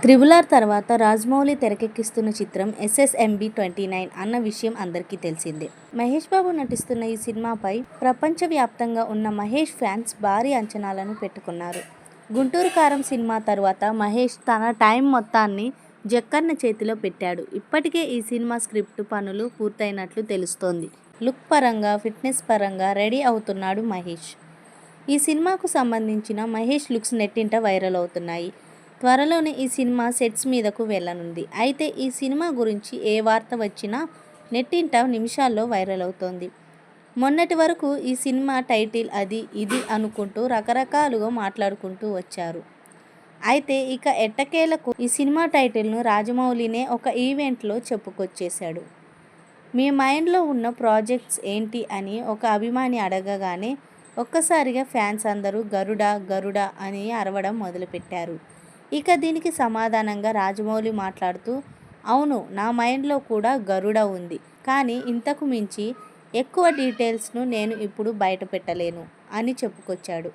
Triple R తర్వాత రాజమౌళి తెరకెక్కిస్తున్న చిత్రం SSMB 29 అన్న విషయం అందరికీ తెలిసిందే. మహేష్ బాబు నటిస్తున్న ఈ సినిమాపై ప్రపంచవ్యాప్తంగా ఉన్న మహేష్ ఫ్యాన్స్ భారీ అంచనాలను పెట్టుకున్నారు. గుంటూరు కారం సినిమా తర్వాత మహేష్ తన టైం మొత్తాన్ని జక్కన్న చేతిలో పెట్టాడు. ఇప్పటికే ఈ సినిమా స్క్రిప్ట్ పనులు పూర్తయినట్లు తెలుస్తోంది. లుక్ పరంగా, ఫిట్నెస్ పరంగా రెడీ అవుతున్నాడు మహేష్. ఈ సినిమాకు సంబంధించిన మహేష్ లుక్స్ నెట్టింట వైరల్ అవుతున్నాయి. త్వరలోనే ఈ సినిమా సెట్స్ మీదకు వెళ్లనుంది. అయితే ఈ సినిమా గురించి ఏ వార్త వచ్చినా నెట్టింట నిమిషాల్లో వైరల్ అవుతోంది. మొన్నటి వరకు ఈ సినిమా టైటిల్ అది ఇది అనుకుంటూ రకరకాలుగా మాట్లాడుకుంటూ వచ్చారు. అయితే ఇక ఎట్టకేలకు ఈ సినిమా టైటిల్ను రాజమౌళినే ఒక ఈవెంట్లో చెప్పుకొచ్చేశాడు. మీ మైండ్లో ఉన్న ప్రాజెక్ట్స్ ఏంటి అని ఒక అభిమాని అడగగానే ఒక్కసారిగా ఫ్యాన్స్ అందరూ గరుడ గరుడ అని అరవడం మొదలుపెట్టారు. ఇక దీనికి సమాధానంగా రాజమౌళి మాట్లాడుతూ, అవును, నా మైండ్లో కూడా గరుడ ఉంది. కానీ ఇంతకు మించి ఎక్కువ డీటెయిల్స్ను నేను ఇప్పుడు బయట పెట్టలేను అని చెప్పుకొచ్చాడు.